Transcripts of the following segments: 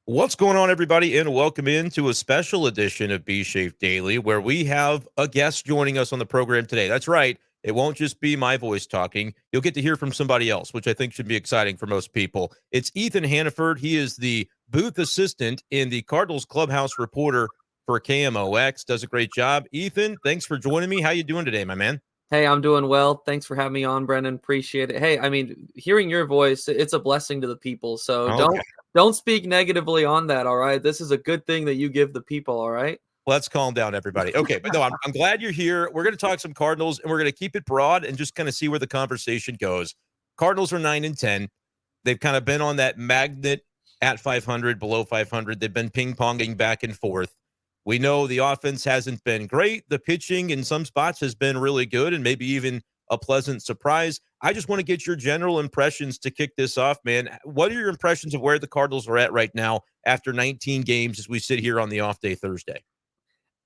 What's going on, everybody, and welcome into a special edition of B-Schaeff Daily, where we have a guest joining us on the program today. That's right. It won't just be my voice talking. You'll get to hear from somebody else, which I think should be exciting for most people. It's Ethan Hannaford. He is the booth assistant in the Cardinals clubhouse reporter for KMOX. Does a great job. Ethan, thanks for joining me. How you doing today, my man? Hey, I'm doing well. Thanks for having me on, Brenden. Appreciate it. Hey, I mean, hearing your voice, it's a blessing to the people. So Okay. don't speak negatively on that, all right? This is a good thing that you give the people, all right? Let's calm down, everybody. Okay, but no, I'm glad you're here. We're going to talk some Cardinals, and we're going to keep it broad and just kind of see where the conversation goes. Cardinals are 9-10. They've kind of been on that magnet at 500, below 500. They've been ping-ponging back and forth. We know the offense hasn't been great. The pitching in some spots has been really good and maybe even a pleasant surprise. I just want to get your general impressions to kick this off, man. What are your impressions of where the Cardinals are at right now after 19 games as we sit here on the off day Thursday?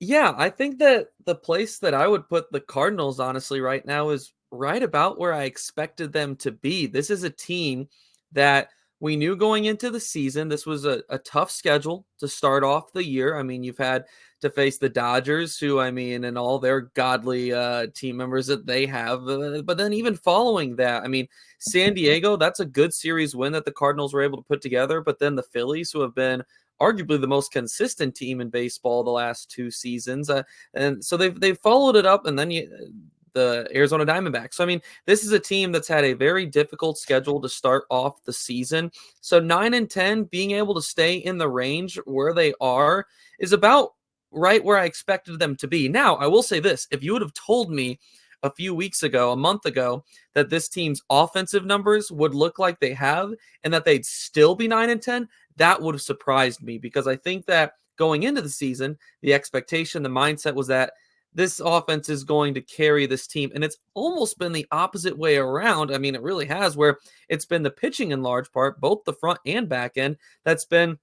Yeah, I think that the place that I would put the Cardinals, honestly, right now is right about where I expected them to be. This is a team that we knew going into the season, this was a tough schedule to start off the year. I mean, you've had to face the Dodgers, who, I mean, and all their godly team members that they have. But then even following that, I mean, San Diego, that's a good series win that the Cardinals were able to put together. But then the Phillies, who have been arguably the most consistent team in baseball the last two seasons. And so they've followed it up, and then the Arizona Diamondbacks. So I mean, this is a team that's had a very difficult schedule to start off the season. So 9-10, being able to stay in the range where they are is about right where I expected them to be. Now, I will say this: if you would have told me a few weeks ago, a month ago, that this team's offensive numbers would look like they have and that they'd still be 9-10, that would have surprised me, because I think that going into the season, the expectation, the mindset was that this offense is going to carry this team. And it's almost been the opposite way around. I mean, it really has, where it's been the pitching in large part, both the front and back end, that's been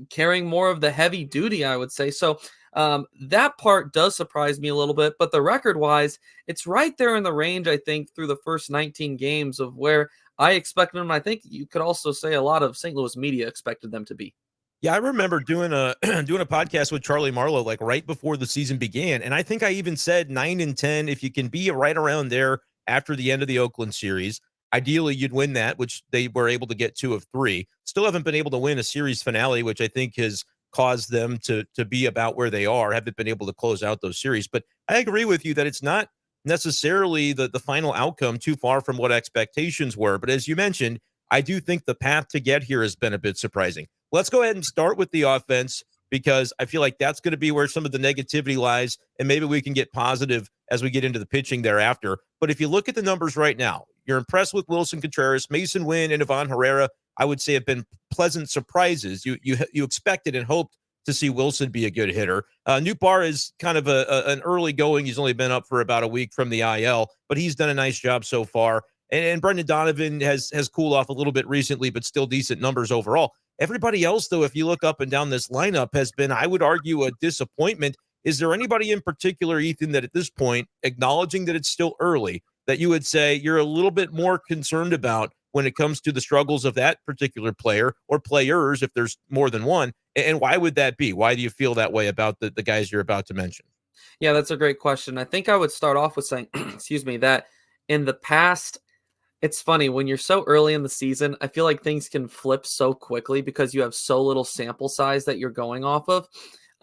carrying more of the heavy duty, I would say. So that part does surprise me a little bit, but the record wise, it's right there in the range, I think, through the first 19 games of where I expected them. I think you could also say a lot of St. Louis media expected them to be. Yeah, I remember doing a doing a podcast with Charlie Marlowe like right before the season began, and I think I even said 9-10. If you can be right around there after the end of the Oakland series, ideally you'd win that, which they were able to get 2 of 3. Still haven't been able to win a series finale, which I think has caused them to be about where they are. Haven't been able to close out those series, but I agree with you that it's not necessarily the final outcome too far from what expectations were. But as you mentioned, I do think the path to get here has been a bit surprising. Let's go ahead and start with the offense, because I feel like that's going to be where some of the negativity lies, and maybe we can get positive as we get into the pitching thereafter. But if you look at the numbers right now, you're impressed with Wilson Contreras, Mason Wynn, and Ivan Herrera. I would say have been pleasant surprises. You expected and hoped to see Wilson be a good hitter. Nootbaar is kind of an early going. He's only been up for about a week from the IL, but he's done a nice job so far. And Brendan Donovan has cooled off a little bit recently, but still decent numbers overall. Everybody else, though, if you look up and down this lineup, has been, I would argue, a disappointment. Is there anybody in particular, Ethan, that at this point, acknowledging that it's still early, that you would say you're a little bit more concerned about when it comes to the struggles of that particular player or players, if there's more than one? And why would that be? Why do you feel that way about the guys you're about to mention? Yeah, that's a great question. I think I would start off with saying, excuse me, that in the past, it's funny when you're so early in the season, I feel like things can flip so quickly because you have so little sample size that you're going off of.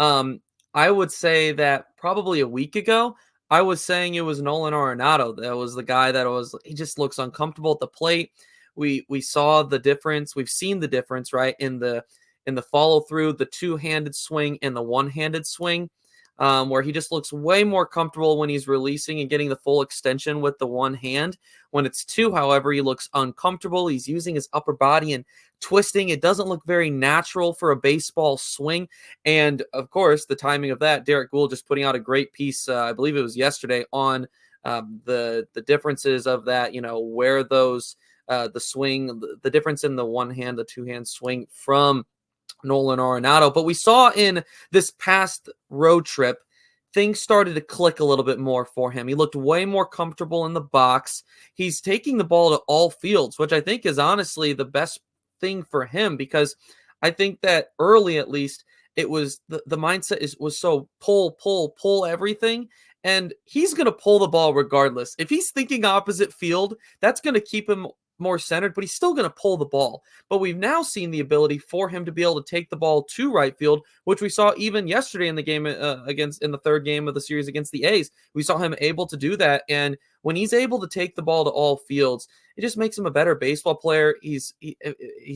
Um, I would say that probably a week ago, I was saying it was Nolan Arenado. That was the guy he just looks uncomfortable at the plate. We saw the difference. We've seen the difference, right, in the follow through, the two-handed swing and the one-handed swing. Where he just looks way more comfortable when he's releasing and getting the full extension with the one hand. When it's two, however, he looks uncomfortable. He's using his upper body and twisting. It doesn't look very natural for a baseball swing. And of course, the timing of that, Derek Gould just putting out a great piece, I believe it was yesterday, on the differences of that, where those, the swing, the difference in the one hand, the two hand swing from Nolan Arenado. But we saw in this past road trip, things started to click a little bit more for him. He looked way more comfortable in the box. He's taking the ball to all fields, which I think is honestly the best thing for him, because I think that early, at least, it was the mindset was so pull everything. And he's going to pull the ball regardless. If he's thinking opposite field, that's going to keep him more centered, but he's still going to pull the ball. But we've now seen the ability for him to be able to take the ball to right field, which we saw even yesterday in the game in the third game of the series against the A's. We saw him able to do that. And when he's able to take the ball to all fields, it just makes him a better baseball player. He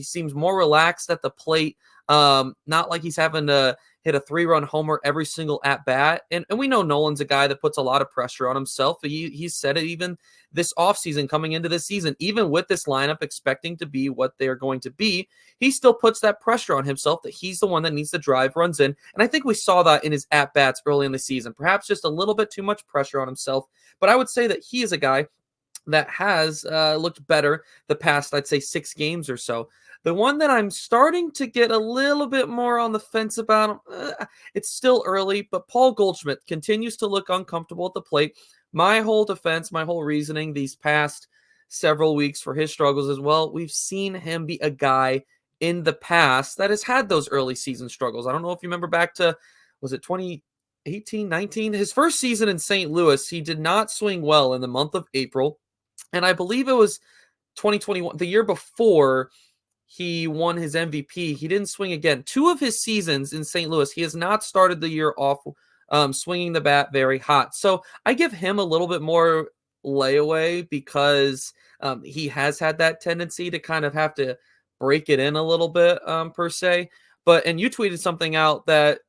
seems more relaxed at the plate. Not like he's having to hit a 3-run homer every single at bat. And we know Nolan's a guy that puts a lot of pressure on himself. He's said it even this offseason, coming into this season, even with this lineup expecting to be what they're going to be, he still puts that pressure on himself that he's the one that needs to drive runs in. And I think we saw that in his at bats early in the season, perhaps just a little bit too much pressure on himself. But I would say that he is a guy that has looked better the past, I'd say, 6 games or so. The one that I'm starting to get a little bit more on the fence about, it's still early, but Paul Goldschmidt continues to look uncomfortable at the plate. My whole defense, my whole reasoning these past several weeks for his struggles as well, we've seen him be a guy in the past that has had those early season struggles. I don't know if you remember back to, was it 2018, 19? His first season in St. Louis, he did not swing well in the month of April. And I believe it was 2021, the year before he won his MVP. He didn't swing again. 2 of his seasons in St. Louis, he has not started the year off swinging the bat very hot. So I give him a little bit more layaway because he has had that tendency to kind of have to break it in a little bit per se. And you tweeted something out that,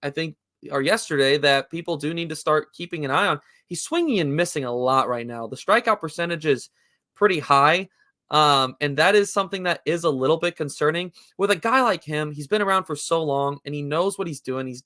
I think, or yesterday, that people do need to start keeping an eye on. He's swinging and missing a lot right now. The strikeout percentage is pretty high. And that is something that is a little bit concerning with a guy like him. He's been around for so long and he knows what he's doing. He's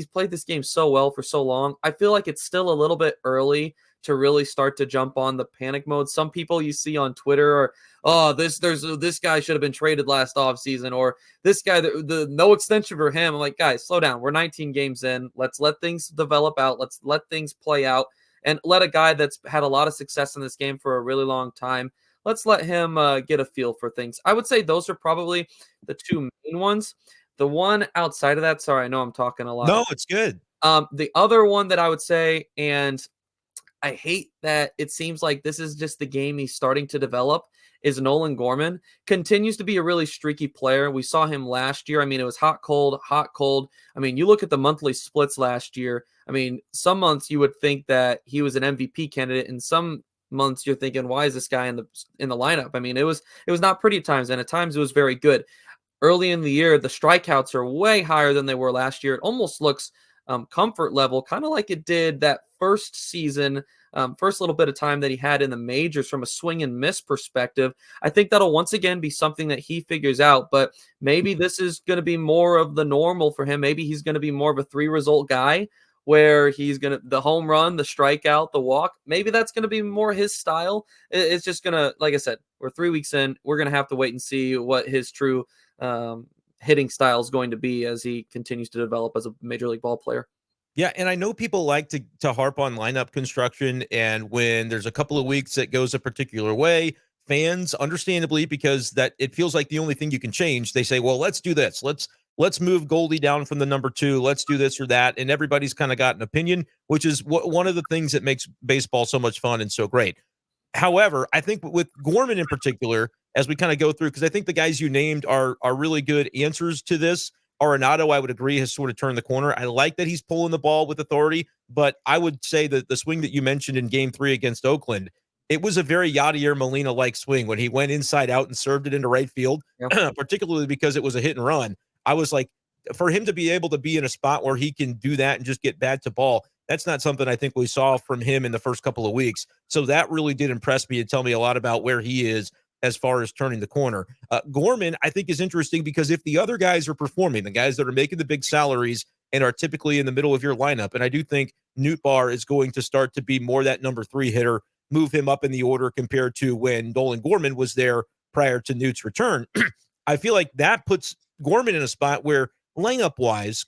played this game so well for so long. I feel like it's still a little bit early to really start to jump on the panic mode. Some people you see on Twitter are, oh, this guy should have been traded last offseason, or this guy, the no extension for him. I'm like, guys, slow down. We're 19 games in. Let's let things develop out. Let's let things play out and let a guy that's had a lot of success in this game for a really long time, let's let him get a feel for things. I would say those are probably the 2 main ones. The one outside of that, sorry, I know I'm talking a lot. No, it's good. The other one that I would say, and I hate that it seems like this is just the game he's starting to develop, is Nolan Gorman. Continues to be a really streaky player. We saw him last year. I mean, it was hot, cold, hot, cold. I mean, you look at the monthly splits last year. I mean, some months you would think that he was an MVP candidate, and some months you're thinking, why is this guy in the lineup? I mean, it was not pretty at times, and at times it was very good. Early in the year, the strikeouts are way higher than they were last year. It almost looks comfort level, kind of like it did that first season, first little bit of time that he had in the majors from a swing and miss perspective. I think that'll once again be something that he figures out, but maybe this is going to be more of the normal for him. Maybe he's going to be more of a 3-result guy where he's going to, the home run, the strikeout, the walk, maybe that's going to be more his style. It's just going to, like I said, we're 3 weeks in. We're going to have to wait and see what his true hitting style is going to be as he continues to develop as a major league ball player. Yeah, and I know people like to harp on lineup construction, and when there's a couple of weeks that goes a particular way, fans, understandably, because that it feels like the only thing you can change, they say, well, let's do this. Let's move Goldie down from the number 2. Let's do this or that. And everybody's kind of got an opinion, which is one of the things that makes baseball so much fun and so great. However, I think with Gorman in particular, as we kind of go through, because I think the guys you named are really good answers to this. Arenado, I would agree, has sort of turned the corner. I like that he's pulling the ball with authority, but I would say that the swing that you mentioned in Game 3 against Oakland, it was a very Yadier Molina-like swing when he went inside out and served it into right field, particularly because it was a hit and run. I was like, for him to be able to be in a spot where he can do that and just get bat to ball, that's not something I think we saw from him in the first couple of weeks. So that really did impress me and tell me a lot about where he is as far as turning the corner. Gorman, I think, is interesting because if the other guys are performing, the guys that are making the big salaries and are typically in the middle of your lineup, and I do think Nootbaar is going to start to be more that number 3 hitter, move him up in the order compared to when Nolan Gorman was there prior to Newt's return. I feel like that puts Gorman in a spot where lineup-wise,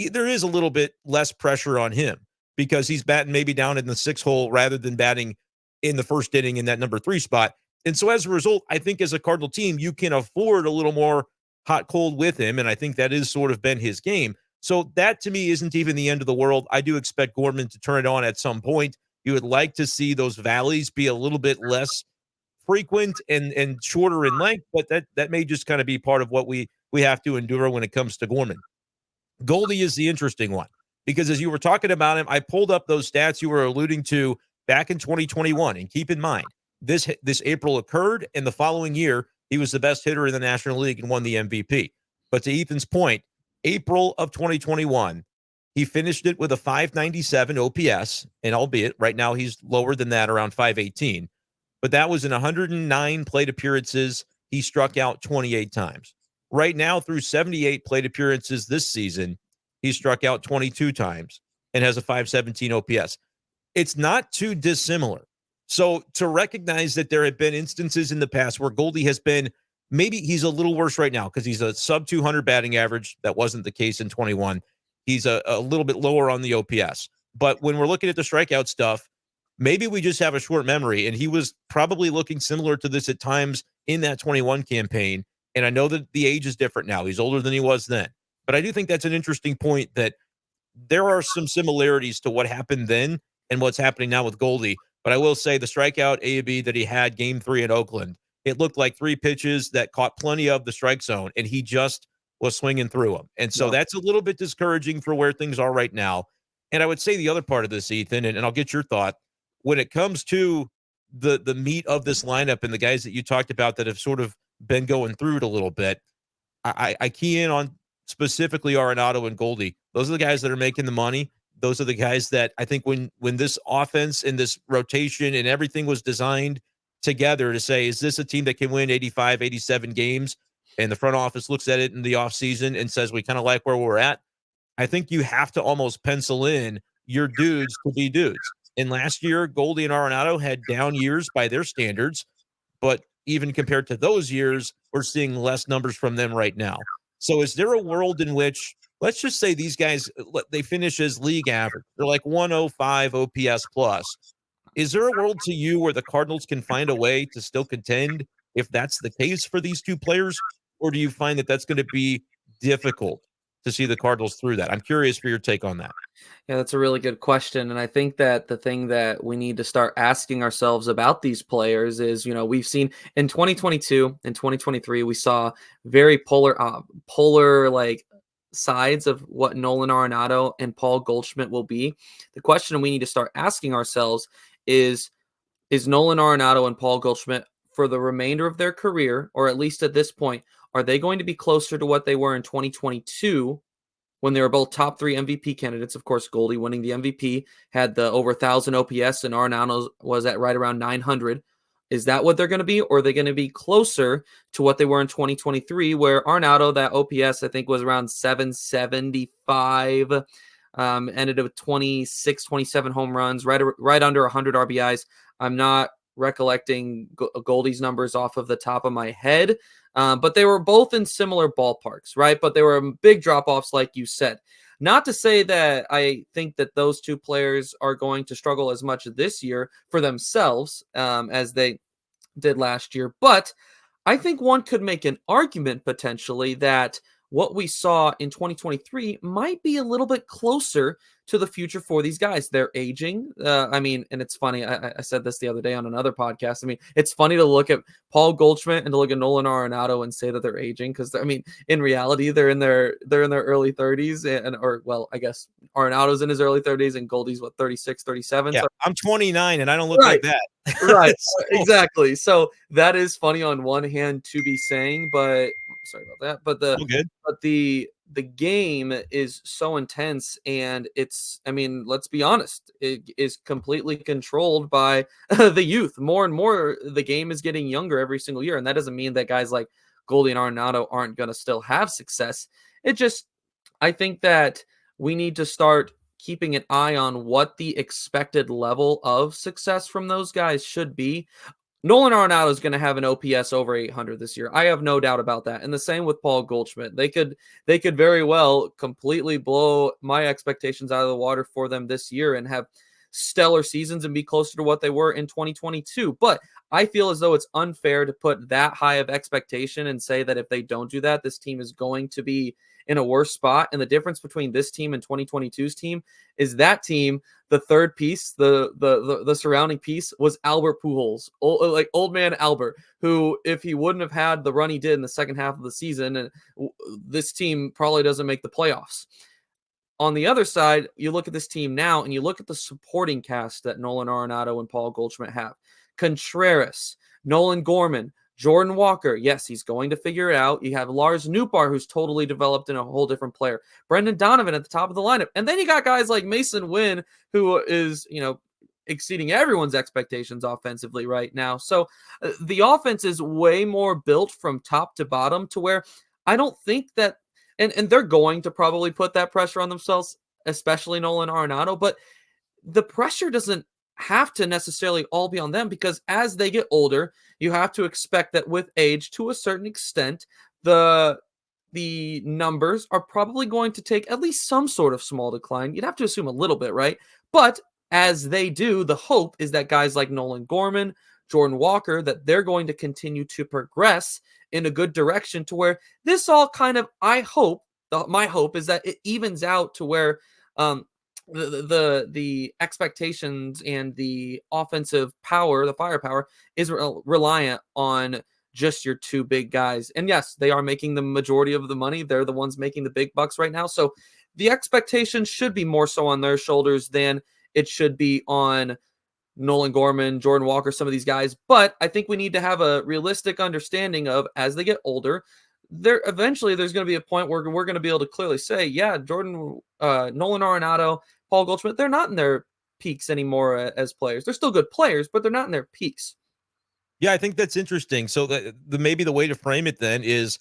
there is a little bit less pressure on him because he's batting maybe down in the 6 hole rather than batting in the first inning in that number 3 spot. And so as a result, I think as a Cardinal team, you can afford a little more hot cold with him, and I think that is sort of been his game. So that to me isn't even the end of the world. I do expect Gorman to turn it on at some point. You would like to see those valleys be a little bit less frequent and shorter in length, but that may just kind of be part of what we have to endure when it comes to Gorman. Goldie is the interesting one because as you were talking about him, I pulled up those stats you were alluding to back in 2021, and keep in mind this April occurred, and the following year he was the best hitter in the National League and won the MVP. But to Ethan's point, April of 2021, he finished it with a 597 OPS, and albeit right now he's lower than that, around 518. But that was in 109 plate appearances. He struck out 28 times. Right now, through 78 plate appearances this season, he struck out 22 times and has a 517 OPS. It's not too dissimilar. So to recognize that there have been instances in the past where Goldie has been, maybe he's a little worse right now because he's a sub 200 batting average. That wasn't the case in 21. He's a little bit lower on the OPS. But when we're looking at the strikeout stuff, maybe we just have a short memory, and he was probably looking similar to this at times in that 21 campaign. And I know that the age is different now. He's older than he was then. But I do think that's an interesting point, that there are some similarities to what happened then and what's happening now with Goldie. But I will say the strikeout A/B that he had game 3 in Oakland, it looked like 3 pitches that caught plenty of the strike zone, and he just was swinging through them. And so that's a little bit discouraging for where things are right now. And I would say the other part of this, Ethan, and I'll get your thought, when it comes to the meat of this lineup and the guys that you talked about that have sort of been going through it a little bit, I key in on specifically Arenado and Goldie. Those are the guys that are making the money. Those are the guys that I think when this offense and this rotation and everything was designed together to say, is this a team that can win 85, 87 games? And the front office looks at it in the offseason and says, we kind of like where we're at. I think you have to almost pencil in your dudes to be dudes. And last year, Goldie and Arenado had down years by their standards, but even compared to those years, we're seeing less numbers from them right now. So is there a world in which, let's just say these guys, they finish as league average, they're like 105 OPS plus. Is there a world to you where the Cardinals can find a way to still contend if that's the case for these two players? Or do you find that that's going to be difficult to see the Cardinals through that? I'm curious for your take on that. Yeah, that's a really good question. And I think that the thing that we need to start asking ourselves about these players is, we've seen in 2022 and 2023, we saw very polar like sides of what Nolan Arenado and Paul Goldschmidt will be. The question we need to start asking ourselves is Nolan Arenado and Paul Goldschmidt, for the remainder of their career, or at least at this point, are they going to be closer to what they were in 2022 when they were both top 3 MVP candidates? Of course, Goldie winning the MVP, had the over 1,000 OPS, and Arenado was at right around 900. Is that what they're going to be? Or are they going to be closer to what they were in 2023, where Arenado, that OPS, I think, was around 775, ended up with 26, 27 home runs, right under 100 RBIs. I'm not recollecting Goldie's numbers off of the top of my head, but they were both in similar ballparks, right? But they were big drop-offs, like you said. Not to say that I think that those two players are going to struggle as much this year for themselves as they did last year, but I think one could make an argument potentially that what we saw in 2023 might be a little bit closer to the future for these guys. They're aging. And it's funny. I said this the other day on another podcast. It's funny to look at Paul Goldschmidt and to look at Nolan Arenado and say that they're aging because, in reality, they're in their early 30s I guess Arenado's in his early 30s and Goldie's 36, 37. Yeah, so, I'm 29 and I don't look like that. Right. Exactly. So that is funny on one hand to be saying, but sorry about that. But the game is so intense, and it's, let's be honest, it is completely controlled by the youth. More and more, the game is getting younger every single year. And that doesn't mean that guys like Goldie and Arenado aren't going to still have success. I think that we need to start keeping an eye on what the expected level of success from those guys should be. Nolan Arenado is going to have an OPS over 800 this year. I have no doubt about that. And the same with Paul Goldschmidt. They could very well completely blow my expectations out of the water for them this year and have stellar seasons and be closer to what they were in 2022. But I feel as though it's unfair to put that high of expectation and say that if they don't do that, this team is going to be in a worse spot. And the difference between this team and 2022's team is that team, the third piece, the surrounding piece was Albert Pujols, old man Albert, who, if he wouldn't have had the run he did in the second half of the season, and this team probably doesn't make the playoffs. On the other side, you look at this team now and you look at the supporting cast that Nolan Arenado and Paul Goldschmidt have. Contreras, Nolan Gorman, Jordan Walker. Yes, he's going to figure it out. You have Lars Nootbaar, who's totally developed in a whole different player. Brendan Donovan at the top of the lineup. And then you got guys like Mason Wynn, who is, exceeding everyone's expectations offensively right now. So the offense is way more built from top to bottom to where I don't think that, and they're going to probably put that pressure on themselves, especially Nolan Arenado, but the pressure doesn't have to necessarily all be on them, because as they get older, you have to expect that with age, to a certain extent, the numbers are probably going to take at least some sort of small decline. You'd have to assume a little bit, right? But as they do, the hope is that guys like Nolan Gorman, Jordan Walker, that they're going to continue to progress in a good direction to where this all kind of, my hope is that it evens out to where the expectations and the offensive power, the firepower, is reliant on just your two big guys. And yes, they are making the majority of the money. They're the ones making the big bucks right now. So the expectation should be more so on their shoulders than it should be on Nolan Gorman, Jordan Walker, some of these guys. But I think we need to have a realistic understanding of, as they get older, eventually there's going to be a point where we're going to be able to clearly say, yeah, Nolan Arenado, Paul Goldschmidt, they're not in their peaks anymore as players. They're still good players, but they're not in their peaks. Yeah, I think that's interesting. So maybe the way to frame it then is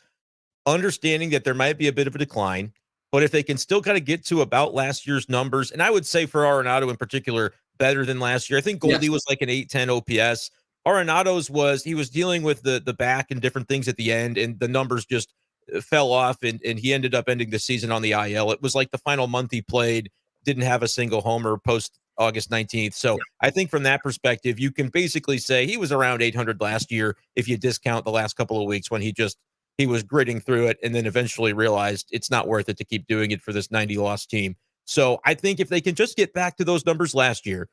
understanding that there might be a bit of a decline, but if they can still kind of get to about last year's numbers, and I would say for Arenado in particular, better than last year. I think Goldie was like an 810 OPS. Arenado's he was dealing with the back and different things at the end, and the numbers just fell off, and he ended up ending the season on the IL. It was like the final month he played, didn't have a single homer post August 19th. So I think from that perspective, you can basically say he was around 800 last year if you discount the last couple of weeks when he was gritting through it and then eventually realized it's not worth it to keep doing it for this 90-loss team. So I think if they can just get back to those numbers last year,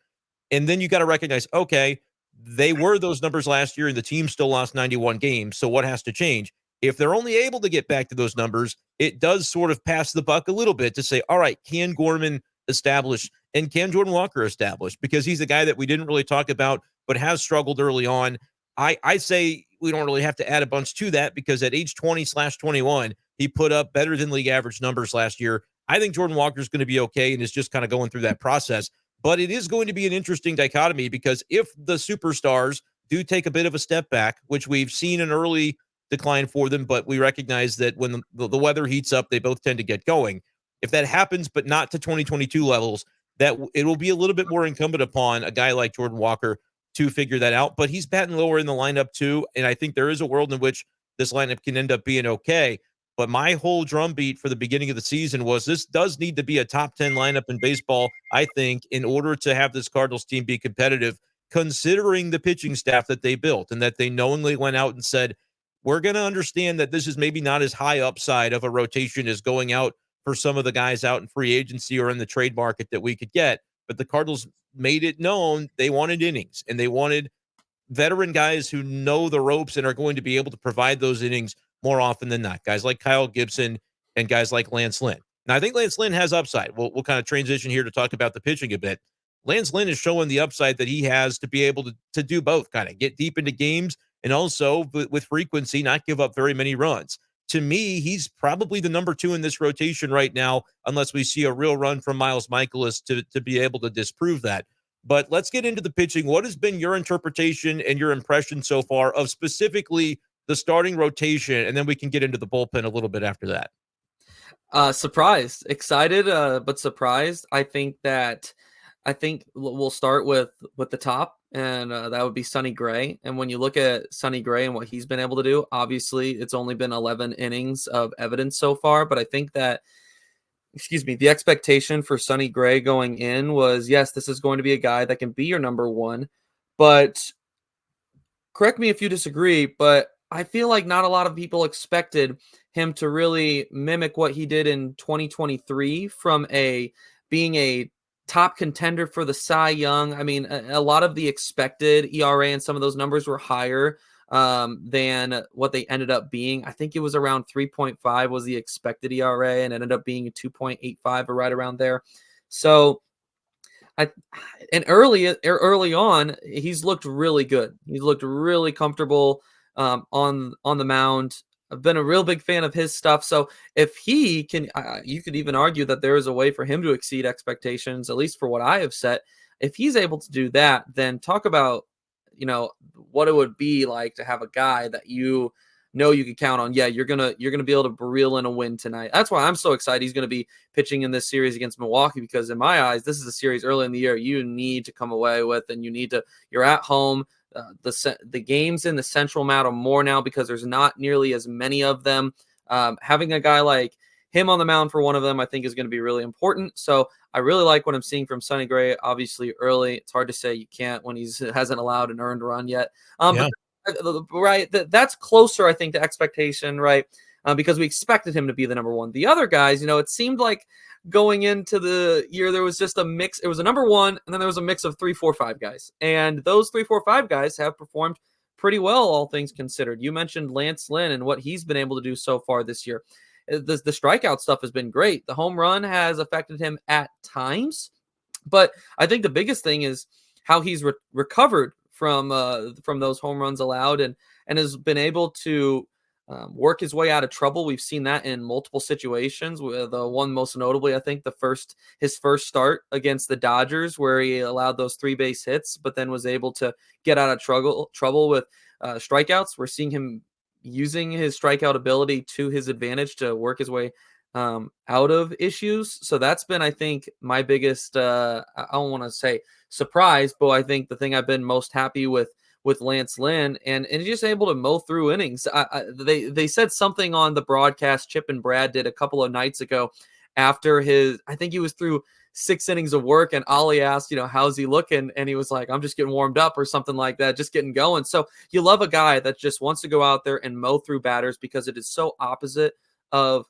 and then you got to recognize, okay, they were those numbers last year and the team still lost 91 games. So what has to change? If they're only able to get back to those numbers, it does sort of pass the buck a little bit to say, all right, can Gorman establish and can Jordan Walker establish? Because he's the guy that we didn't really talk about, but has struggled early on. I say we don't really have to add a bunch to that, because at age 20/21, he put up better than league average numbers last year. I think Jordan Walker is going to be okay and is just kind of going through that process. But it is going to be an interesting dichotomy, because if the superstars do take a bit of a step back, which we've seen an early decline for them, but we recognize that when the weather heats up, they both tend to get going. If that happens, but not to 2022 levels, that it will be a little bit more incumbent upon a guy like Jordan Walker to figure that out. But he's batting lower in the lineup too, and I think there is a world in which this lineup can end up being okay. But my whole drumbeat for the beginning of the season was this does need to be a top 10 lineup in baseball, I think, in order to have this Cardinals team be competitive, considering the pitching staff that they built and that they knowingly went out and said, we're going to understand that this is maybe not as high upside of a rotation as going out for some of the guys out in free agency or in the trade market that we could get. But the Cardinals made it known they wanted innings, and they wanted veteran guys who know the ropes and are going to be able to provide those innings more often than not. Guys like Kyle Gibson and guys like Lance Lynn. Now, I think Lance Lynn has upside. We'll kind of transition here to talk about the pitching a bit. Lance Lynn is showing the upside that he has to be able to do both, kind of get deep into games and also with frequency not give up very many runs. To me, he's probably the number 2 in this rotation right now, unless we see a real run from Miles Mikolas to be able to disprove that. But let's get into the pitching. What has been your interpretation and your impression so far of specifically the starting rotation? And then we can get into the bullpen a little bit after that. Surprised, excited, but surprised. I think we'll start with the top, and that would be Sonny Gray. And when you look at Sonny Gray and what he's been able to do, obviously it's only been 11 innings of evidence so far, but I think that the expectation for Sonny Gray going in was, yes, this is going to be a guy that can be your number one, but correct me if you disagree, but I feel like not a lot of people expected him to really mimic what he did in 2023 from being a top contender for the Cy Young. I mean, a lot of the expected ERA and some of those numbers were higher than what they ended up being. I think it was around 3.5 was the expected ERA and ended up being 2.85 or right around there. So I and early on, he's looked really good. He's looked really comfortable on the mound. I've been a real big fan of his stuff. So if he can, you could even argue that there is a way for him to exceed expectations, at least for what I have set. If he's able to do that, then talk about what it would be like to have a guy that you know you can count on. Yeah, you're gonna be able to reel in a win tonight. That's why I'm so excited. He's gonna be pitching in this series against Milwaukee because in my eyes, this is a series early in the year you need to come away with, and you're at home. The games in the Central matter more now because there's not nearly as many of them. Having a guy like him on the mound for one of them, I think, is going to be really important. So I really like what I'm seeing from Sonny Gray. Obviously, early, it's hard to say you can't when he hasn't allowed an earned run yet. Yeah. But right, that's closer, I think, to expectation, right? Because we expected him to be the number one. The other guys, it seemed like going into the year there was just a mix. It was a number one, and then there was a mix of 3, 4, 5 guys, and those 3, 4, 5 guys have performed pretty well, all things considered. You mentioned Lance Lynn and what he's been able to do so far this year. The strikeout stuff has been great. The home run has affected him at times, but I think the biggest thing is how he's recovered from those home runs allowed and has been able to work his way out of trouble. We've seen that in multiple situations. The one most notably, I think, his first start against the Dodgers, where he allowed those 3 base hits, but then was able to get out of trouble with strikeouts. We're seeing him using his strikeout ability to his advantage to work his way out of issues. So that's been, I think, my biggest, I don't want to say surprise, but I think the thing I've been most happy with Lance Lynn and he's just able to mow through innings. They said something on the broadcast Chip and Brad did a couple of nights ago after I think he was through 6 innings of work and Ollie asked, how's he looking? And he was like, I'm just getting warmed up or something like that, just getting going. So you love a guy that just wants to go out there and mow through batters because it is so opposite of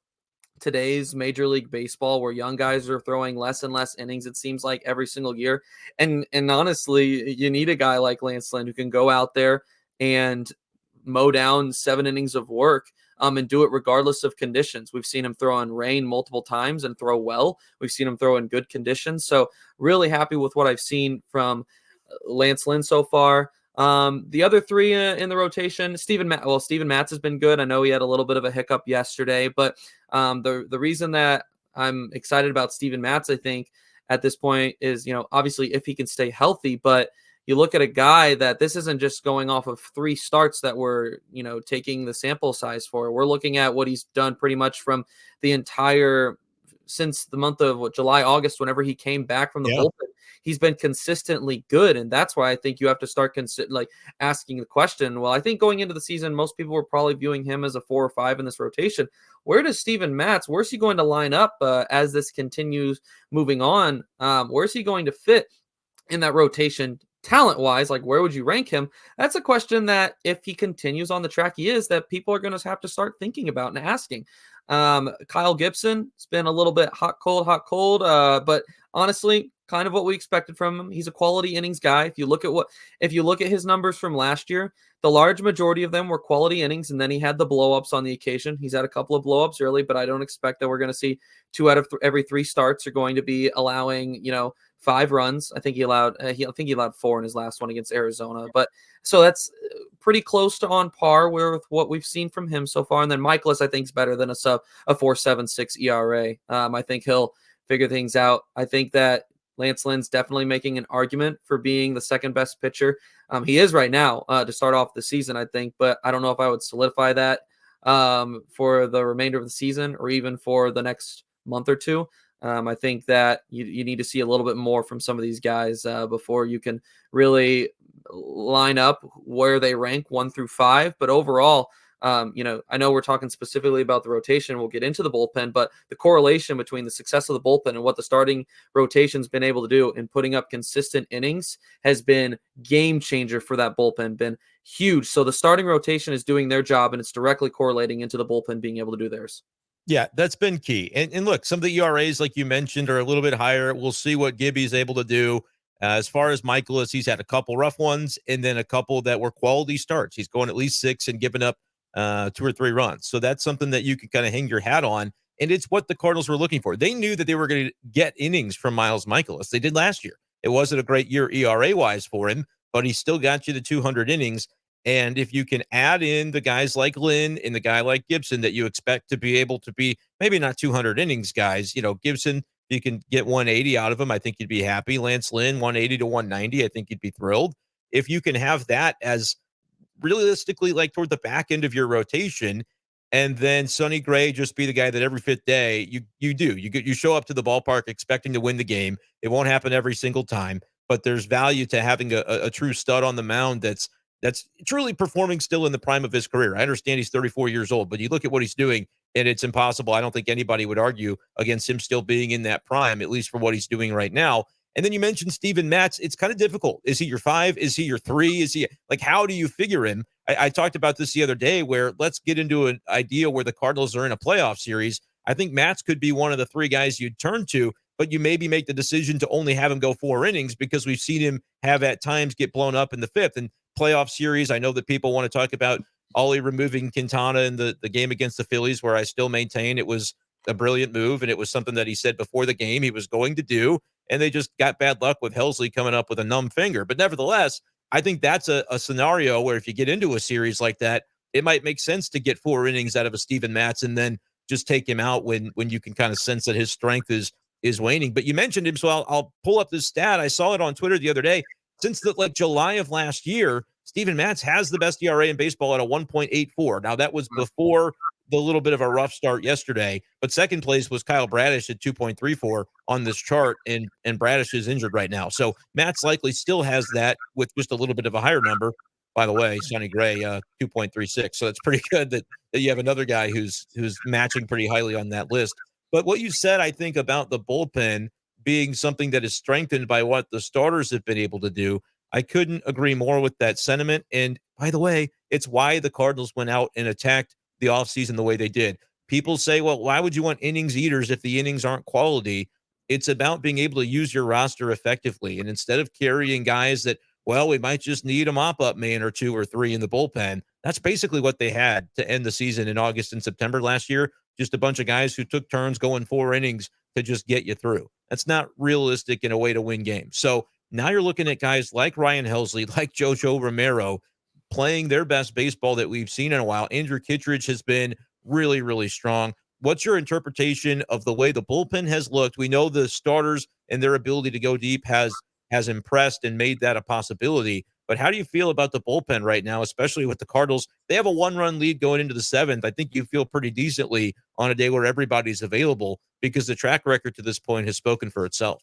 today's Major League Baseball, where young guys are throwing less and less innings, it seems like, every single year. And honestly, you need a guy like Lance Lynn who can go out there and mow down 7 innings of work and do it regardless of conditions. We've seen him throw in rain multiple times and throw well. We've seen him throw in good conditions. So really happy with what I've seen from Lance Lynn so far. The other 3 in the rotation, Steven Matz has been good. I know he had a little bit of a hiccup yesterday, but the reason that I'm excited about Steven Matz, I think, at this point is, obviously if he can stay healthy, but you look at a guy that this isn't just going off of 3 starts that we're, taking the sample size for. We're looking at what he's done pretty much from the entire since the month of July, August, whenever he came back from the bullpen. He's been consistently good, and that's why I think you have to start asking the question. Well, I think going into the season, most people were probably viewing him as a 4 or 5 in this rotation. Where does Steven Matz? Where's he going to line up as this continues moving on? Where's he going to fit in that rotation? Talent-wise, like where would you rank him? That's a question that if he continues on the track he is, that people are going to have to start thinking about and asking. Kyle Gibson, it's been a little bit hot, cold, but honestly, kind of what we expected from him. He's a quality innings guy. If you look at his numbers from last year, the large majority of them were quality innings, and then he had the blowups on the occasion. He's had a couple of blowups early, but I don't expect that we're going to see 2 out of every 3 starts are going to be allowing 5 runs. I think he allowed 4 in his last one against Arizona. But so that's pretty close to on par with what we've seen from him so far. And then Michaelis, I think, is better than a 4.76 ERA. I think he'll figure things out. I think that Lance Lynn's definitely making an argument for being the second best pitcher. He is right now to start off the season, I think, but I don't know if I would solidify that for the remainder of the season or even for the next month or 2. I think that you need to see a little bit more from some of these guys before you can really line up where they rank 1 through 5. But overall, I know we're talking specifically about the rotation. We'll get into the bullpen, but the correlation between the success of the bullpen and what the starting rotation's been able to do in putting up consistent innings has been game changer for that bullpen, been huge. So the starting rotation is doing their job, and it's directly correlating into the bullpen being able to do theirs. Yeah, that's been key. And look, some of the ERAs, like you mentioned, are a little bit higher. We'll see what Gibby's able to do. As far as Michaelis, he's had a couple rough ones and then a couple that were quality starts. He's going at least 6 and giving up 2 or 3 runs. So that's something that you can kind of hang your hat on. And it's what the Cardinals were looking for. They knew that they were going to get innings from Miles Michaelis. They did last year. It wasn't a great year ERA-wise for him, but he still got you to 200 innings. And if you can add in the guys like Lynn and the guy like Gibson that you expect to be able to be maybe not 200 innings guys, Gibson, you can get 180 out of him, I think you'd be happy. Lance Lynn, 180 to 190, I think you'd be thrilled. If you can have that as realistically like toward the back end of your rotation, and then Sonny Gray just be the guy that every fifth day you show up to the ballpark expecting to win the game. It won't happen every single time, but there's value to having a true stud on the mound that's truly performing still in the prime of his career. I understand he's 34 years old, but you look at what he's doing, and it's impossible. I don't think anybody would argue against him still being in that prime, at least for what he's doing right now. And then you mentioned Steven Matz. It's kind of difficult. Is he your 5? Is he your 3? Is he like, how do you figure him? I talked about this the other day where let's get into an idea where the Cardinals are in a playoff series. I think Matz could be one of the 3 guys you'd turn to, but you maybe make the decision to only have him go 4 innings because we've seen him have at times get blown up in the 5th. And playoff series, I know that people want to talk about Ollie removing Quintana in the game against the Phillies, where I still maintain it was a brilliant move, and it was something that he said before the game he was going to do, and they just got bad luck with Helsley coming up with a numb finger. But nevertheless, I think that's a scenario where if you get into a series like that, it might make sense to get 4 innings out of a Steven Matz and then just take him out when you can kind of sense that his strength is waning. But you mentioned him, so I'll pull up this stat. I saw it on Twitter the other day. Since July of last year, Steven Matz has the best ERA in baseball at a 1.84. Now, that was before the little bit of a rough start yesterday, but second place was Kyle Bradish at 2.34 on this chart, and Bradish is injured right now. So Matz likely still has that with just a little bit of a higher number. By the way, Sonny Gray, 2.36. So that's pretty good that you have another guy who's matching pretty highly on that list. But what you said, I think, about the bullpen being something that is strengthened by what the starters have been able to do, I couldn't agree more with that sentiment. And by the way, it's why the Cardinals went out and attacked the offseason the way they did. People say, well, why would you want innings eaters if the innings aren't quality? It's about being able to use your roster effectively. And instead of carrying guys that, well, we might just need a mop-up man or 2 or 3 in the bullpen, that's basically what they had to end the season in August and September last year. Just a bunch of guys who took turns going 4 innings to just get you through. That's not realistic in a way to win games. So now you're looking at guys like Ryan Helsley, like Jojo Romero, playing their best baseball that we've seen in a while. Andrew Kittredge has been really, really strong. What's your interpretation of the way the bullpen has looked? We know the starters and their ability to go deep has impressed and made that a possibility. But how do you feel about the bullpen right now, especially with the Cardinals? They have a 1-run lead going into the 7th. I think you feel pretty decently on a day where everybody's available because the track record to this point has spoken for itself.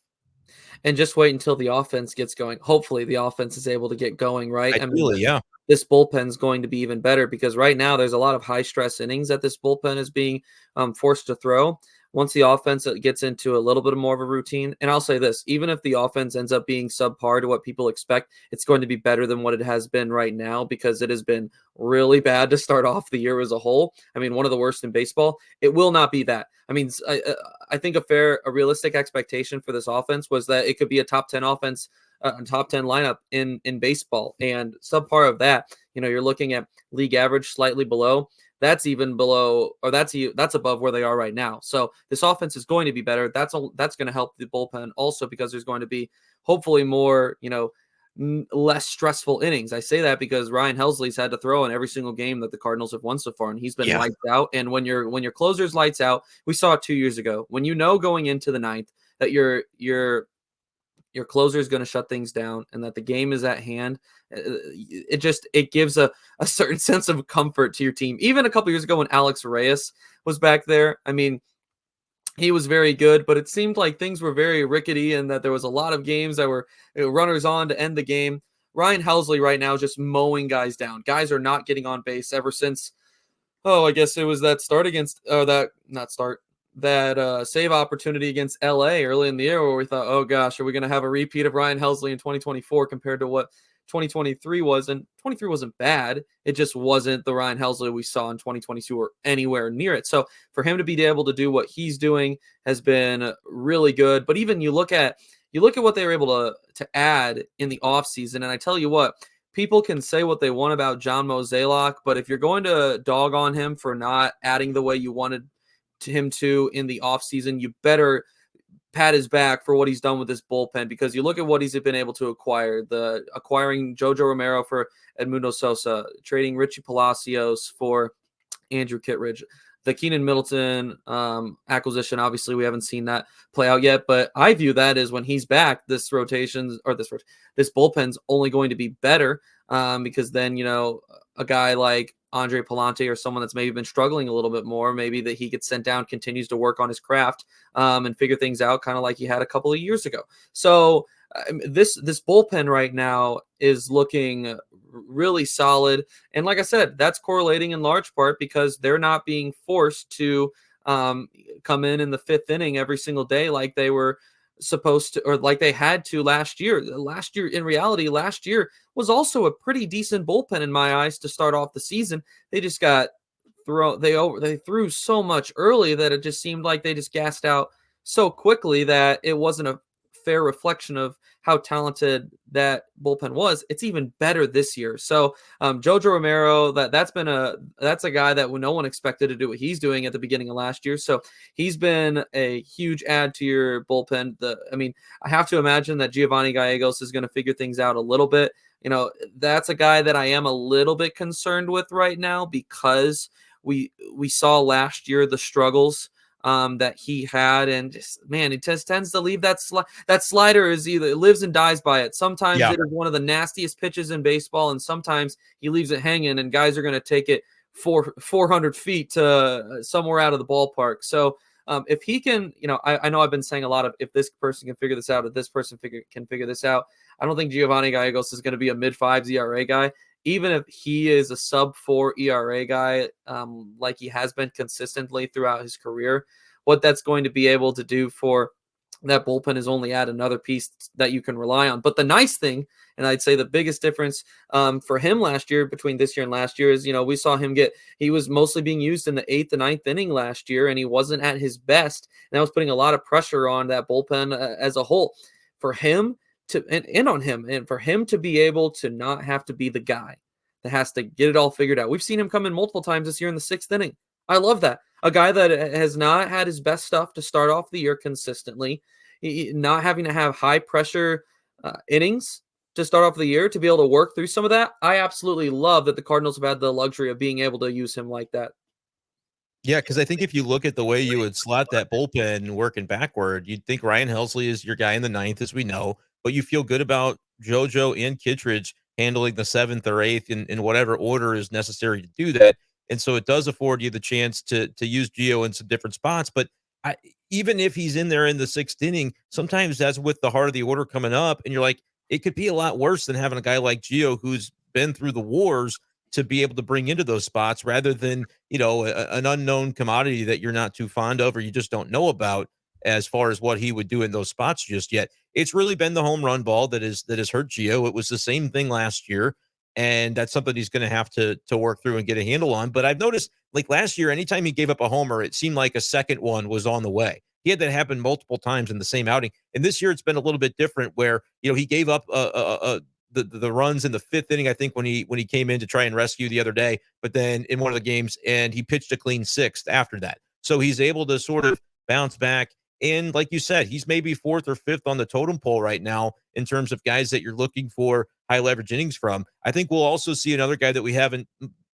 And just wait until the offense gets going. Hopefully the offense is able to get going, right? Ideally, yeah. This bullpen's going to be even better because right now there's a lot of high stress innings that this bullpen is being forced to throw. Once the offense gets into a little bit more of a routine, and I'll say this, even if the offense ends up being subpar to what people expect, it's going to be better than what it has been right now because it has been really bad to start off the year as a whole. I mean, one of the worst in baseball. It will not be that. I mean, I think a realistic expectation for this offense was that it could be a top 10 offense, top 10 lineup in baseball, and subpar of that, you're looking at league average slightly below. That's even below, or that's above where they are right now. So this offense is going to be better. That's going to help the bullpen also because there's going to be hopefully more, less stressful innings. I say that because Ryan Helsley's had to throw in every single game that the Cardinals have won so far, and he's been lights out. And when your closer's lights out, we saw it 2 years ago. When going into the 9th that your closer is going to shut things down and that the game is at hand, it gives a certain sense of comfort to your team. Even a couple years ago when Alex Reyes was back there, I mean, he was very good, but it seemed like things were very rickety and that there was a lot of games that were runners on to end the game. Ryan Helsley right now is just mowing guys down. Guys are not getting on base ever since I guess it was that start against, that not start, that save opportunity against LA early in the year where we thought, oh gosh, are we going to have a repeat of Ryan Helsley in 2024 compared to what 2023 was? And 23 wasn't bad. It just wasn't the Ryan Helsley we saw in 2022 or anywhere near it. So for him to be able to do what he's doing has been really good. But even you look at what they were able to add in the offseason, and I tell you what, people can say what they want about John Mozeliak, but if you're going to dog on him for not adding the way you wanted him to in the offseason, you better pat his back for what he's done with this bullpen, because you look at what he's been able to acquire, acquiring Jojo Romero for Edmundo Sosa, trading Richie Palacios for Andrew Kittredge. The Keenan Middleton acquisition, obviously, we haven't seen that play out yet, but I view that as when he's back, this bullpen's only going to be better, because then, a guy like Andre Palante or someone that's maybe been struggling a little bit more, maybe that he gets sent down, continues to work on his craft and figure things out, kind of like he had a couple of years ago. So this bullpen right now is looking really solid. And like I said, that's correlating in large part because they're not being forced to come in the fifth inning every single day like they were supposed to, or like they had to last year. In reality, last year was also a pretty decent bullpen in my eyes to start off the season. They just got they threw so much early that it just seemed like they just gassed out so quickly that it wasn't a fair reflection of how talented that bullpen was. It's even better this year. So Jojo Romero, that's a guy that no one expected to do what he's doing at the beginning of last year. So he's been a huge add to your bullpen. I have to imagine that Giovanni Gallegos is going to figure things out a little bit. That's a guy that I am a little bit concerned with right now, because we saw last year the struggles that he had, and he just tends to leave that slider is either lives and dies by it. Sometimes it is one of the nastiest pitches in baseball, and sometimes he leaves it hanging, and guys are going to take it 400 feet to somewhere out of the ballpark. So if he can, I know I've been saying a lot of if this person can figure this out, if this person can figure this out. I don't think Giovanni Gallegos is going to be a mid-5s ERA guy. Even if he is a sub-4 ERA guy, like he has been consistently throughout his career, what that's going to be able to do for that bullpen is only add another piece that you can rely on. But the nice thing, and I'd say the biggest difference for him last year between this year and last year is, we saw him he was mostly being used in the 8th and 9th inning last year, and he wasn't at his best. And that was putting a lot of pressure on that bullpen as a whole. For him and for him to be able to not have to be the guy that has to get it all figured out. We've seen him come in multiple times this year in the 6th inning. I love that. A guy that has not had his best stuff to start off the year consistently, not having to have high pressure innings to start off the year, to be able to work through some of that. I absolutely love that the Cardinals have had the luxury of being able to use him like that. Yeah, because I think if you look at the way you would slot that bullpen working backward, you'd think Ryan Helsley is your guy in the 9th, as we know, but you feel good about JoJo and Kittredge handling the 7th or 8th in whatever order is necessary to do that. And so it does afford you the chance to use Gio in some different spots. But even if he's in there in the 6th inning, sometimes that's with the heart of the order coming up, and you're like, it could be a lot worse than having a guy like Gio who's been through the wars to be able to bring into those spots, rather than, an unknown commodity that you're not too fond of or you just don't know about as far as what he would do in those spots just yet. It's really been the home run ball that has hurt Gio. It was the same thing last year, and that's something he's going to have to work through and get a handle on. But I've noticed, like last year, anytime he gave up a homer, it seemed like a second one was on the way. He had that happen multiple times in the same outing. And this year it's been a little bit different, where, he gave up the runs in the 5th inning, I think, when he came in to try and rescue the other day, but then in one of the games, and he pitched a clean 6th after that. So he's able to sort of bounce back. And like you said, he's maybe 4th or 5th on the totem pole right now in terms of guys that you're looking for high leverage innings from. I think we'll also see another guy that we haven't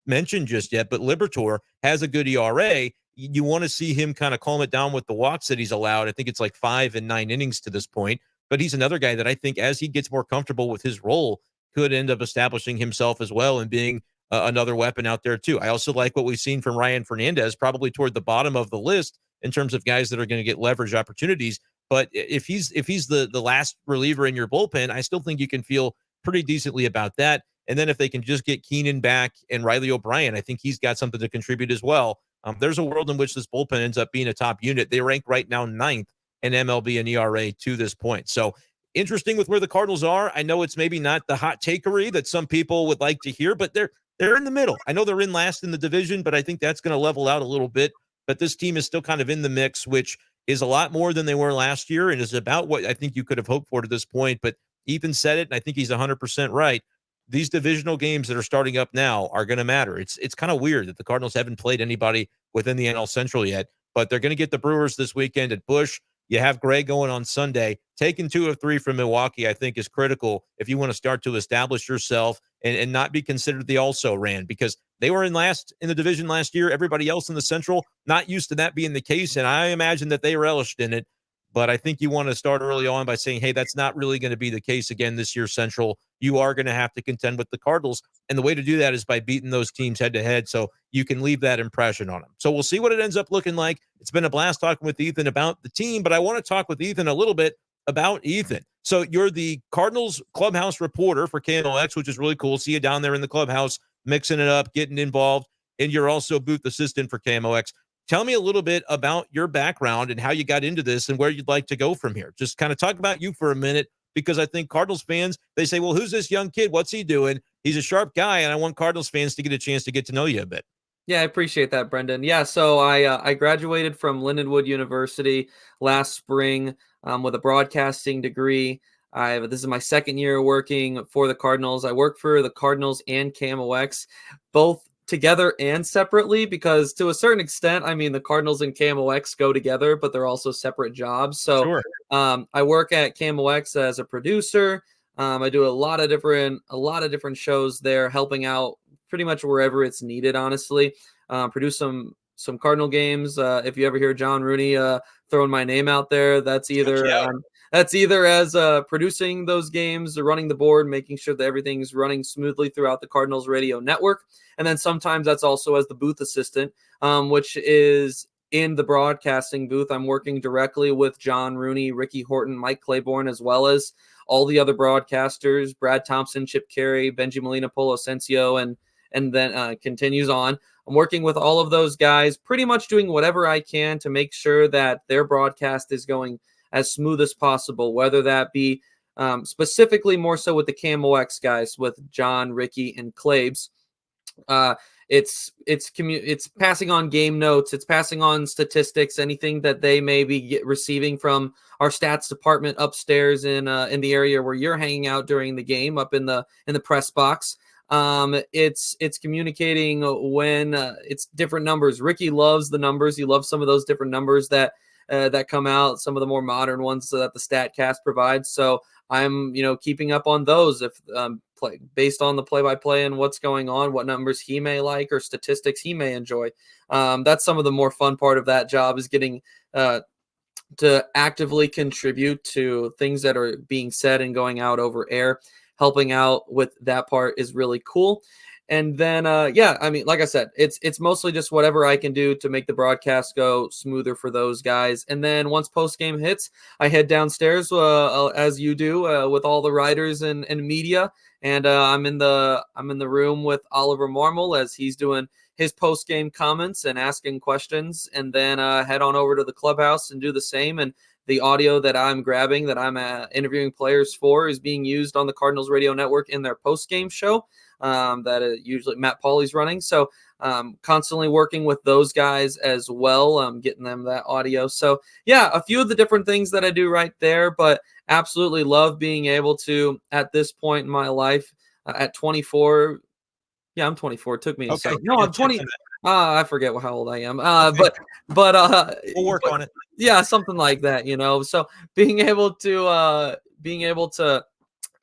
mentioned just yet, but Liberatore has a good ERA. You want to see him kind of calm it down with the walks that he's allowed. I think it's like 5 and 9 innings to this point. But he's another guy that I think, as he gets more comfortable with his role, could end up establishing himself as well and being another weapon out there too. I also like what we've seen from Ryan Fernandez, probably toward the bottom of the list in terms of guys that are going to get leverage opportunities. But if he's the last reliever in your bullpen, I still think you can feel pretty decently about that. And then if they can just get Keenan back and Riley O'Brien, I think he's got something to contribute as well. There's a world in which this bullpen ends up being a top unit. They rank right now 9th in MLB and ERA to this point. So interesting with where the Cardinals are. I know it's maybe not the hot takery that some people would like to hear, but they're in the middle. I know they're in last in the division, but I think that's going to level out a little bit. But this team is still kind of in the mix, which is a lot more than they were last year and is about what I think you could have hoped for to this point. But Ethan said it, and I think he's 100% right. These divisional games that are starting up now are going to matter. It's kind of weird that the Cardinals haven't played anybody within the NL Central yet, but they're going to get the Brewers this weekend at Busch. You have Gray going on Sunday. Taking 2 of 3 from Milwaukee, I think, is critical if you want to start to establish yourself and not be considered the also-ran, because they were in last in the division last year. Everybody else in the Central, not used to that being the case, and I imagine that they relished in it. But I think you want to start early on by saying, hey, that's not really going to be the case again this year, Central. You are going to have to contend with the Cardinals. And the way to do that is by beating those teams head to head so you can leave that impression on them. So we'll see what it ends up looking like. It's been a blast talking with Ethan about the team, but I want to talk with Ethan a little bit about Ethan. So you're the Cardinals clubhouse reporter for KMOX, which is really cool. See you down there in the clubhouse, mixing it up, getting involved. And you're also booth assistant for KMOX. Tell me a little bit about your background and how you got into this and where you'd like to go from here. Just kind of talk about you for a minute, because I think Cardinals fans, they say, well, who's this young kid? What's he doing? He's a sharp guy, and I want Cardinals fans to get a chance to get to know you a bit. Yeah, I appreciate that, Brenden. Yeah, so I graduated from Lindenwood University last spring with a broadcasting degree. This is my second year working for the Cardinals. I work for the Cardinals and KMOX, both together and separately, because to a certain extent, I mean, the Cardinals and KMOX go together, but they're also separate jobs. So Sure. I work at KMOX as a producer. I do a lot of different shows there, helping out pretty much wherever it's needed, honestly. Produce some Cardinal games. If you ever hear John Rooney throwing my name out there, that's either as producing those games or running the board, making sure that everything's running smoothly throughout the Cardinals radio network. And then sometimes that's also as the booth assistant, which is in the broadcasting booth. I'm working directly with John Rooney, Ricky Horton, Mike Claiborne, as well as all the other broadcasters, Brad Thompson, Chip Carey, Benji Molina, Polo Asensio, and then continues on. I'm working with all of those guys, pretty much doing whatever I can to make sure that their broadcast is going as smooth as possible, whether that be specifically more so with the KMOX guys, with John, Ricky, and Claibs. It's passing on game notes, it's passing on statistics, anything that they may be receiving from our stats department upstairs in the area where you're hanging out during the game, up in the press box. It's communicating when it's different numbers. Ricky loves the numbers. He loves some of those different numbers that come out, some of the more modern ones that the StatCast provides. So I'm, keeping up on those if based on the play-by-play and what's going on, what numbers he may like or statistics he may enjoy. That's some of the more fun part of that job, is getting to actively contribute to things that are being said and going out over air. Helping out with that part is really cool. And then, I mean, like I said, it's mostly just whatever I can do to make the broadcast go smoother for those guys. And then once post game hits, I head downstairs as you do with all the writers and media. And I'm in the room with Oliver Marmol as he's doing his post game comments and asking questions. And then head on over to the clubhouse and do the same. And the audio that I'm grabbing, that I'm interviewing players for, is being used on the Cardinals radio network in their post game show. That usually Matt Pauley's running. So constantly working with those guys as well, getting them that audio. So yeah, a few of the different things that I do right there, but absolutely love being able to, at this point in my life, at 24. Yeah, I'm 24. It took me a second. No, I'm 20. I forget how old I am. But we'll work on it. Yeah, something like that, So being able to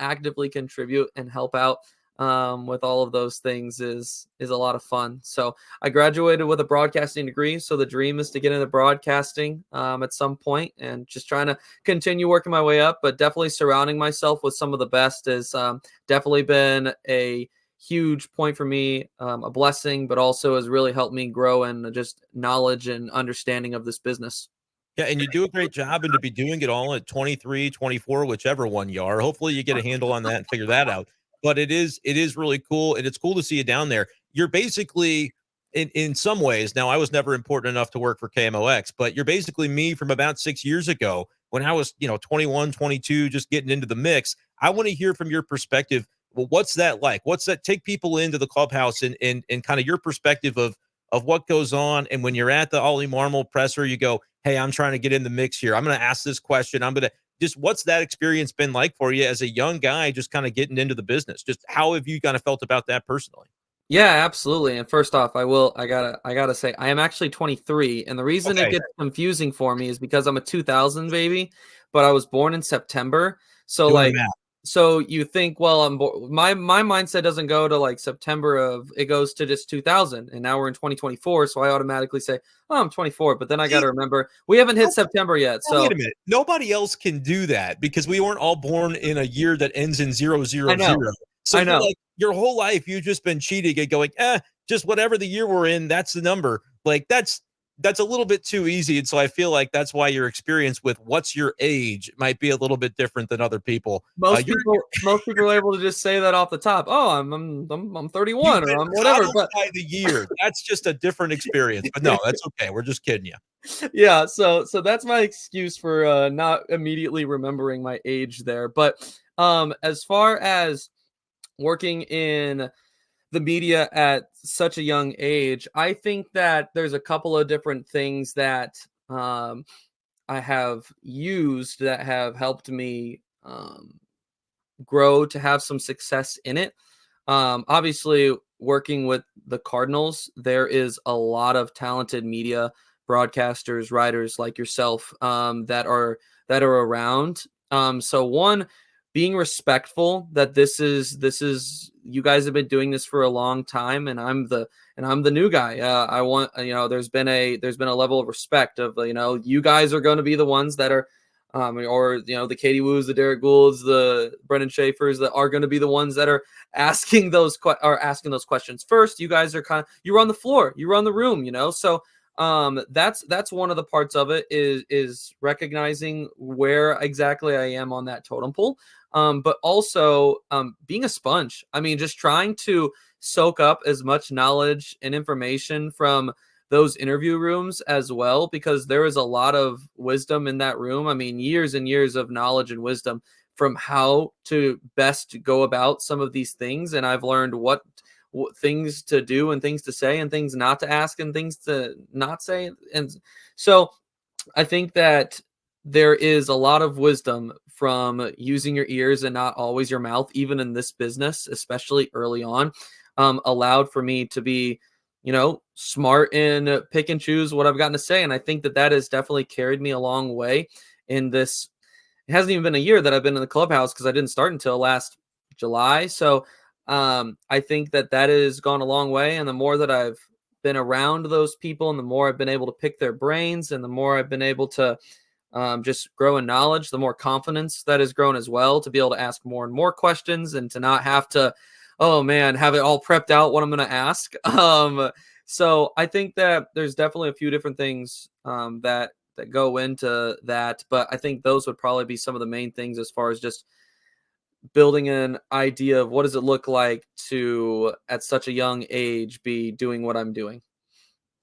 actively contribute and help out with all of those things is a lot of fun. So I graduated with a broadcasting degree. So the dream is to get into broadcasting at some point, and just trying to continue working my way up, but definitely surrounding myself with some of the best has definitely been a huge point for me, a blessing, but also has really helped me grow in just knowledge and understanding of this business. Yeah, and you do a great job, and to be doing it all at 23, 24, whichever one you are, hopefully you get a handle on that and figure that out. but it is really cool, and it's cool to see you down there. You're basically in some ways, now I was never important enough to work for KMOX, but you're basically me from about 6 years ago when I was, 21, 22, just getting into the mix. I want to hear from your perspective. Well, what's that like? What's that? Take people into the clubhouse and kind of your perspective of what goes on. And when you're at the Ollie Marmol presser, you go, "Hey, I'm trying to get in the mix here. I'm going to ask this question. I'm going to just what's that experience been like for you as a young guy, just kind of getting into the business? Just how have you kind of felt about that personally?" Yeah, absolutely. And first off, I gotta say I am actually 23, and the reason it Okay. gets confusing for me is because I'm a 2000 baby, but I was born in September. So Doing the like, math. so you think, well, my mindset doesn't go to like September of it goes to just 2000, and now we're in 2024, so I automatically say, oh, I'm 24. But then I got See, to remember we haven't hit September yet, now wait so a minute. Nobody else can do that because we weren't all born in a year that ends in zero I zero know, zero. So I you're know. like your whole life you've just been cheating and going, just whatever the year we're in, that's the number. Like that's a little bit too easy. And so I feel like that's why your experience with what's your age might be a little bit different than other people. You're Most people are able to just say that off the top. Oh, I'm you've 31 or been I'm whatever. coddled But by the year. That's just a different experience. But no, that's okay. We're just kidding you. yeah, so that's my excuse for not immediately remembering my age there. But as far as working in the media at such a young age, I think that there's a couple of different things that I have used that have helped me grow to have some success in it. Obviously, working with the Cardinals, there is a lot of talented media broadcasters, writers like yourself that are around. So one, being respectful that this is you guys have been doing this for a long time, and I'm the new guy. I want there's been a level of respect of you guys are going to be the ones that are or the Katie Woos, the Derek Goulds, the Brenden Schaeffers that are going to be the ones that are asking those questions first. You guys are you run the floor, you run the room, So that's one of the parts of it is recognizing where exactly I am on that totem pole. But also being a sponge. I mean, just trying to soak up as much knowledge and information from those interview rooms as well, because there is a lot of wisdom in that room. I mean, years and years of knowledge and wisdom from how to best go about some of these things. And I've learned what things to do and things to say and things not to ask and things to not say. And so I think that there is a lot of wisdom from using your ears and not always your mouth, even in this business, especially early on, allowed for me to be, smart and pick and choose what I've gotten to say. And I think that has definitely carried me a long way in this. It hasn't even been a year that I've been in the clubhouse because I didn't start until last July. So I think that has gone a long way. And the more that I've been around those people and the more I've been able to pick their brains and the more I've been able to just grow in knowledge, the more confidence that has grown as well to be able to ask more and more questions and to not have to, oh man, have it all prepped out what I'm going to ask. So I think that there's definitely a few different things that go into that, but I think those would probably be some of the main things as far as just building an idea of what does it look like to at such a young age be doing what I'm doing.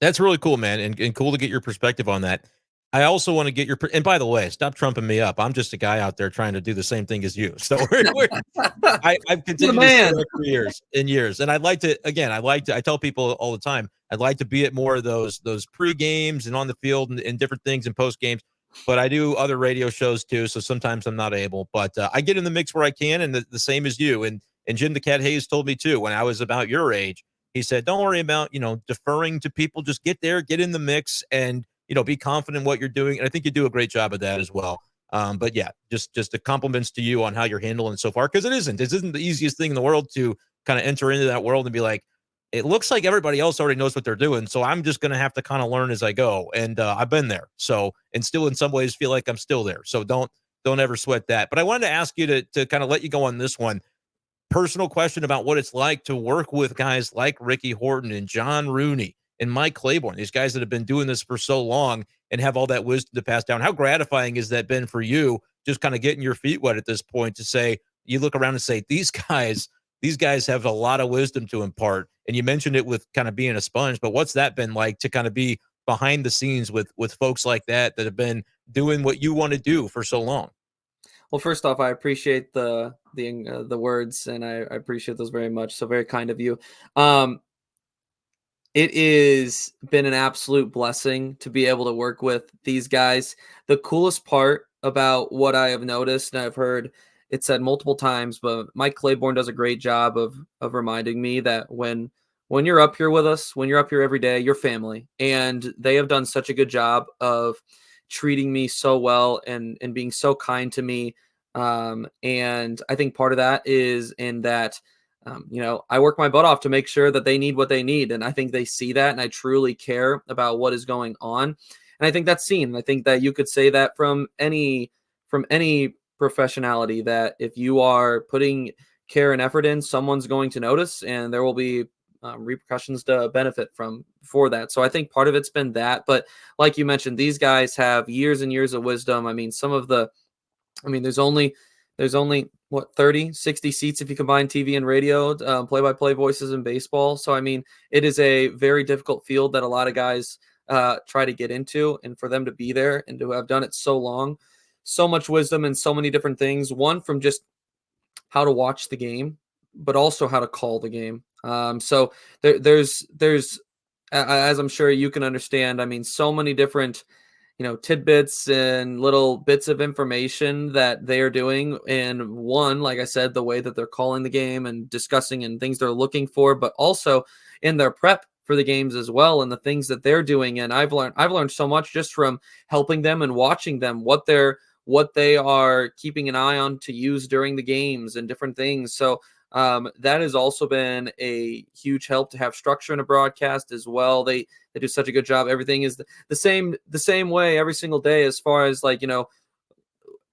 That's really cool, man, and cool to get your perspective on that. I also want to get and by the way, stop trumping me up. I'm just a guy out there trying to do the same thing as you. So I've The continued to say man. that for years and years. And I'd like to, again, I tell people all the time, I'd like to be at more of those pre-games and on the field and different things and post games. But I do other radio shows too. So sometimes I'm not able, but I get in the mix where I can. And the same as you. And Jim the Cat Hayes told me too, when I was about your age, he said, don't worry about, deferring to people. Just get there, get in the mix and, be confident in what you're doing. And I think you do a great job of that as well. But yeah, just the compliments to you on how you're handling it so far. Cause it isn't the easiest thing in the world to kind of enter into that world and be like, it looks like everybody else already knows what they're doing. So I'm just going to have to kind of learn as I go. And I've been there. So, and still in some ways feel like I'm still there. So don't ever sweat that. But I wanted to ask you to kind of let you go on this one. Personal question about what it's like to work with guys like Ricky Horton and John Rooney and Mike Claiborne, these guys that have been doing this for so long and have all that wisdom to pass down. How gratifying has that been for you, just kind of getting your feet wet at this point to say, you look around and say, these guys these guys have a lot of wisdom to impart. And you mentioned it with kind of being a sponge, but what's that been like to kind of be behind the scenes with folks like that have been doing what you want to do for so long? Well, first off, I appreciate the words, and I appreciate those very much. So very kind of you. It is been an absolute blessing to be able to work with these guys. The coolest part about what I have noticed, and I've heard it said multiple times, but Mike Claiborne does a great job of reminding me that when you're up here with us, when you're up here every day, you're family. And they have done such a good job of treating me so well and being so kind to me. And I think part of that is in that I work my butt off to make sure that they need what they need. And I think they see that, and I truly care about what is going on. And I think that's seen. I think that you could say that from any professionality, that if you are putting care and effort in, someone's going to notice, and there will be repercussions to benefit from for that. So I think part of it's been that. But like you mentioned, these guys have years and years of wisdom. I mean, there's only what 30, 60 seats if you combine TV and radio, play-by-play voices in baseball. So I mean, it is a very difficult field that a lot of guys try to get into, and for them to be there and to have done it so long, so much wisdom and so many different things. One, from just how to watch the game, but also how to call the game. So there's as I'm sure you can understand, I mean, so many different tidbits and little bits of information that they are doing. And one, like I said, the way that they're calling the game and discussing and things they're looking for, but also in their prep for the games as well, and the things that they're doing. And I've learned so much just from helping them and watching them, what they are keeping an eye on to use during the games and different things. So that has also been a huge help to have structure in a broadcast as well. They do such a good job. Everything is the same way every single day, as far as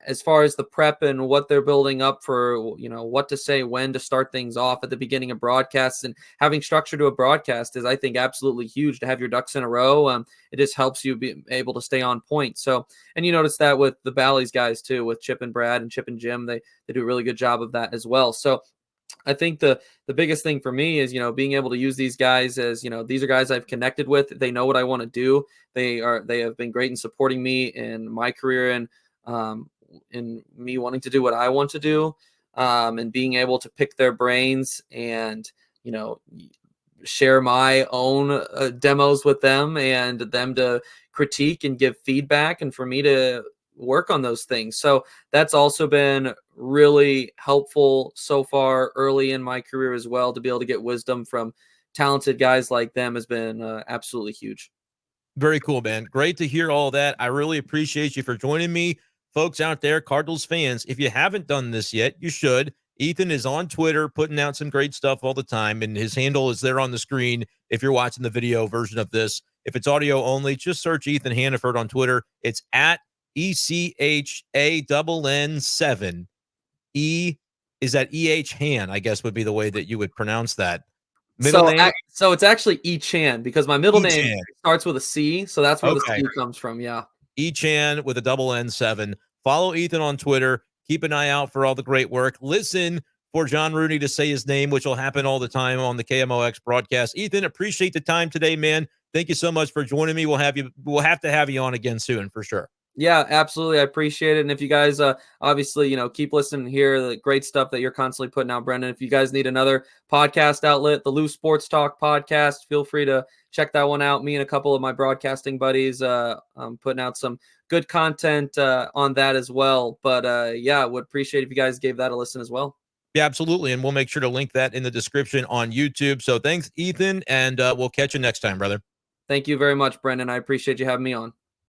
as far as the prep and what they're building up for, what to say, when to start things off at the beginning of broadcasts. And having structure to a broadcast is, I think, absolutely huge to have your ducks in a row. It just helps you be able to stay on point. So, and you notice that with the Bally's guys too, with Chip and Brad and Chip and Jim, they do a really good job of that as well. So I think the biggest thing for me is, being able to use these guys as, these are guys I've connected with. They know what I want to do. They have been great in supporting me in my career, and in me wanting to do what I want to do, and being able to pick their brains and, share my own demos with them, and them to critique and give feedback, and for me to work on those things. So that's also been really helpful so far early in my career as well. To be able to get wisdom from talented guys like them has been absolutely huge. Very cool, man. Great to hear all that. I really appreciate you for joining me. Folks out there, Cardinals fans, if you haven't done this yet, you should. Ethan is on Twitter putting out some great stuff all the time, and his handle is there on the screen if you're watching the video version of this. If it's audio only, just search Ethan Hannaford on Twitter. It's at ECHANN7. E is that EH Han, I guess would be the way that you would pronounce that. Middle name? So it's actually E-Chan, because my middle name E-Chan. starts with a C, so that's where the Okay. C comes from. Yeah. E-Chan with a double N7. Follow Ethan on Twitter. Keep an eye out for all the great work. Listen for John Rooney to say his name, which will happen all the time on the KMOX broadcast. Ethan, appreciate the time today, man. Thank you so much for joining me. We'll have to have you on again soon for sure. Yeah, absolutely. I appreciate it. And if you guys obviously, keep listening here, the great stuff that you're constantly putting out, Brenden. If you guys need another podcast outlet, the Loose Sports Talk podcast, feel free to check that one out. Me and a couple of my broadcasting buddies putting out some good content on that as well. But yeah, would appreciate if you guys gave that a listen as well. Yeah, absolutely. And we'll make sure to link that in the description on YouTube. So thanks, Ethan, and we'll catch you next time, brother. Thank you very much, Brenden. I appreciate you having me on.